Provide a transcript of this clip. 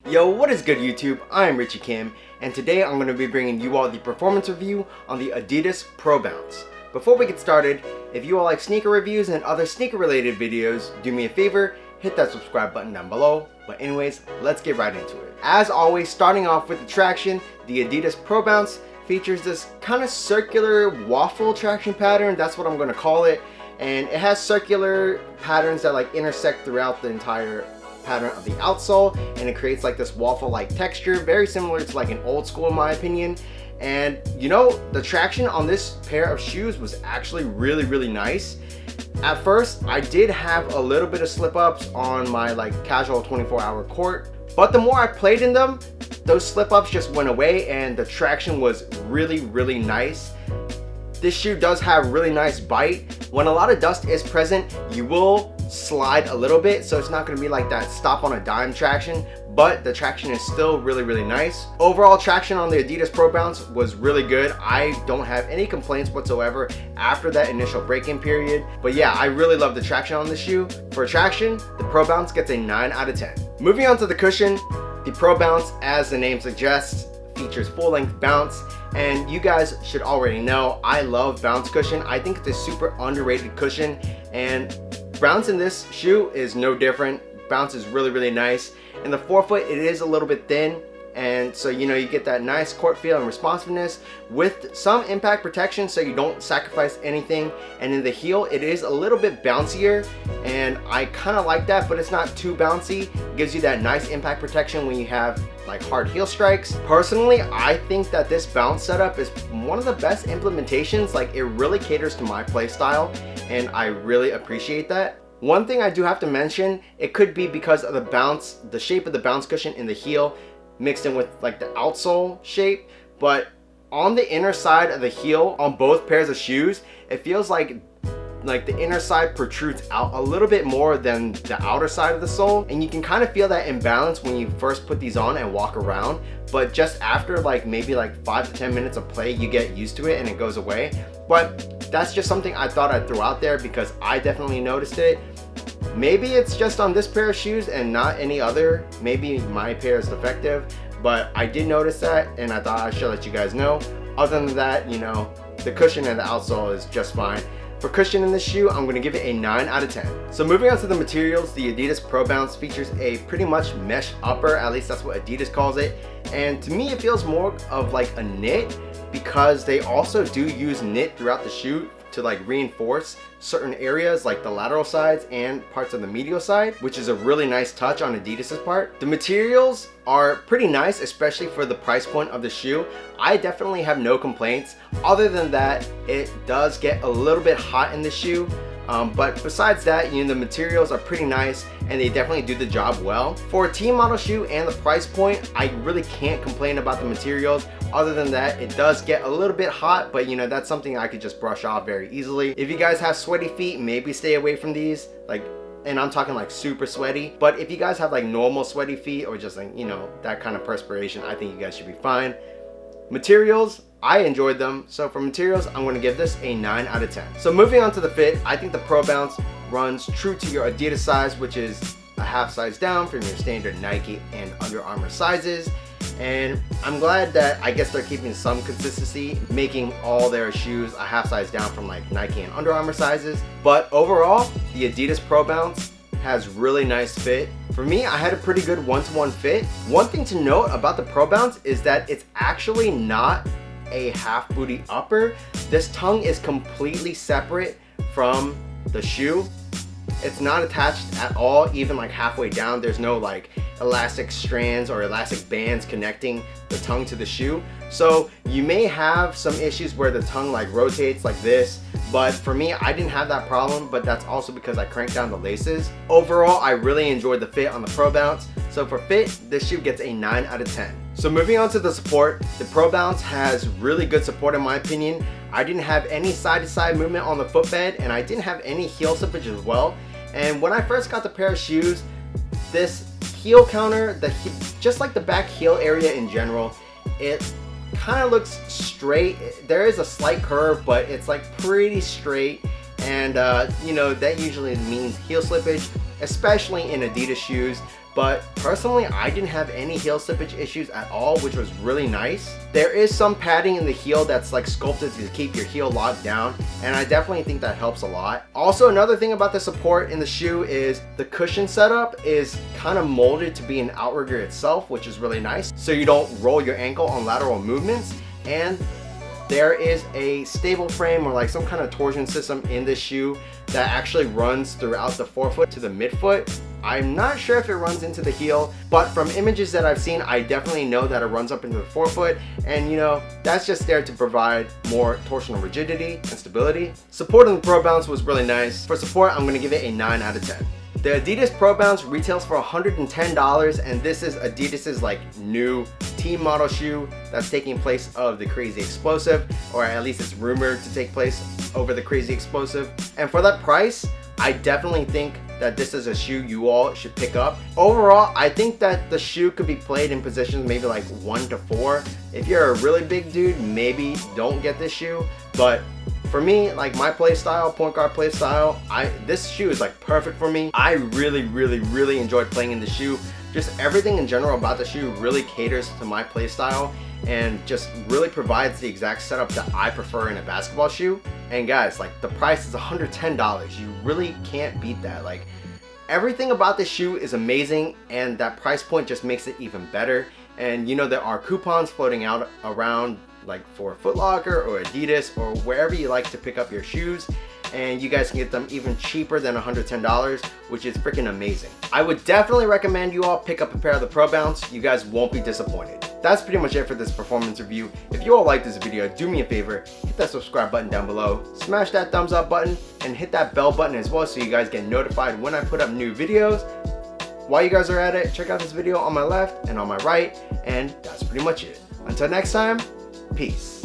Yo, what is good YouTube? I am Richie Kim, and today I'm going to be bringing you all the performance review on the Adidas Pro Bounce. Before we get started, if you all like sneaker reviews and other sneaker related videos, do me a favor, hit that subscribe button down below. But anyways, let's get right into it. As always, starting off with the traction, the Adidas Pro Bounce features this kind of circular waffle traction pattern, that's what I'm going to call it. And it has circular patterns that like intersect throughout the entire pattern of the outsole, and it creates like this waffle like texture, very similar to like an old school in my opinion. And you know, the traction on this pair of shoes was actually really nice. At first I did have a little bit of slip ups on my like casual 24-hour court, but the more I played in them, those slip ups just went away and the traction was really nice. This shoe does have really nice bite. When a lot of dust is present, you will slide a little bit, so it's not going to be like that stop on a dime traction, but the traction is still really nice. Overall traction on the Adidas Pro Bounce was really good. I don't have any complaints whatsoever after that initial break-in period. But yeah, I really love the traction on this shoe. For traction, the Pro Bounce gets a 9 out of 10. Moving on to the cushion, the Pro Bounce, as the name suggests, features full-length bounce, and you guys should already know I love bounce cushion. I think it's a super underrated cushion, and bounce in this shoe is no different. Bounce is really nice. In the forefoot, it is a little bit thin, and so you know, you get that nice court feel and responsiveness with some impact protection so you don't sacrifice anything. And in the heel, it is a little bit bouncier, and I kind of like that, but it's not too bouncy. It gives you that nice impact protection when you have like hard heel strikes. Personally, I think that this bounce setup is one of the best implementations. Like, it really caters to my play style, and I really appreciate that. One thing I do have to mention, it could be because of the bounce, the shape of the bounce cushion in the heel mixed in with like the outsole shape, but on the inner side of the heel on both pairs of shoes, it feels like the inner side protrudes out a little bit more than the outer side of the sole, and you can kind of feel that imbalance when you first put these on and walk around, but just after like maybe like 5 to 10 minutes of play, you get used to it and it goes away. But that's just something I thought I'd throw out there because I definitely noticed it. Maybe it's just on this pair of shoes and not any other. Maybe my pair is defective, but I did notice that and I thought I should let you guys know. Other than that, you know, the cushion and the outsole is just fine. For cushion in this shoe, I'm going to give it a 9 out of 10. So moving on to the materials, the Adidas Pro Bounce features a pretty much mesh upper, at least that's what Adidas calls it. And to me, it feels more of like a knit because they also do use knit throughout the shoe to like reinforce certain areas like the lateral sides and parts of the medial side, which is a really nice touch on Adidas's part. The materials are pretty nice, especially for the price point of the shoe. I definitely have no complaints. Other than that, it does get a little bit hot in the shoe. But besides that, you know, the materials are pretty nice and they definitely do the job well. For a team model shoe and the price point, I really can't complain about the materials. Other than that, it does get a little bit hot, but you know, that's something I could just brush off very easily. If you guys have sweaty feet, maybe stay away from these. Like, and I'm talking like super sweaty. But if you guys have like normal sweaty feet or just like, you know, that kind of perspiration, I think you guys should be fine. Materials, I enjoyed them. So for materials, I'm going to give this a 9 out of 10. So moving on to the fit, I think the Pro Bounce runs true to your Adidas size, which is a half size down from your standard Nike and Under Armour sizes. And I'm glad that I guess they're keeping some consistency, making all their shoes a half size down from like Nike and Under Armour sizes. But overall, the Adidas Pro Bounce has really nice fit. For me, I had a pretty good one-to-one fit. One thing to note about the Pro Bounce is that it's actually not a half booty upper. This tongue is completely separate from the shoe. It's not attached at all, even like halfway down. There's no like elastic strands or elastic bands connecting the tongue to the shoe. So you may have some issues where the tongue like rotates like this, but for me, I didn't have that problem, but that's also because I cranked down the laces. Overall, I really enjoyed the fit on the Pro Bounce. So for fit, this shoe gets a 9 out of 10. So moving on to the support, the Pro Bounce has really good support in my opinion. I didn't have any side-to-side movement on the footbed, and I didn't have any heel slippage as well. And when I first got the pair of shoes, this heel counter, just like the back heel area in general, it kind of looks straight. There is a slight curve, but it's like pretty straight. And you know, that usually means heel slippage, especially in Adidas shoes. but personally I didn't have any heel slippage issues at all, which was really nice. There is some padding in the heel that's like sculpted to keep your heel locked down, and I definitely think that helps a lot. Also, another thing about the support in the shoe is the cushion setup is kind of molded to be an outrigger itself, which is really nice, so you don't roll your ankle on lateral movements. And there is a stable frame or like some kind of torsion system in this shoe that actually runs throughout the forefoot to the midfoot. I'm not sure if it runs into the heel, but from images that I've seen, I definitely know that it runs up into the forefoot, and you know, that's just there to provide more torsional rigidity and stability. Support on the Pro Bounce was really nice. For support, I'm gonna give it a 9 out of 10. The Adidas Pro Bounce retails for $110, and this is Adidas's like new team model shoe that's taking place of the Crazy Explosive, or at least it's rumored to take place over the Crazy Explosive. And for that price, I definitely think that this is a shoe you all should pick up. Overall, I think that the shoe could be played in positions maybe like 1 to 4. If you're a really big dude, maybe don't get this shoe, but for me, like my play style, point guard play style, this shoe is like perfect for me. I really enjoyed playing in the shoe. Just everything in general about the shoe really caters to my play style and just really provides the exact setup that I prefer in a basketball shoe. And guys, like the price is $110. You really can't beat that. Like everything about this shoe is amazing, and that price point just makes it even better. And you know, there are coupons floating out around like for Foot Locker or Adidas or wherever you like to pick up your shoes, and you guys can get them even cheaper than $110, which is freaking amazing. I would definitely recommend you all pick up a pair of the Pro Bounce. You guys won't be disappointed. That's pretty much it for this performance review. If you all like this video, do me a favor, hit that subscribe button down below, smash that thumbs up button, and hit that bell button as well so you guys get notified when I put up new videos. While you guys are at it, check out this video on my left and on my right, and that's pretty much it. Until next time, peace.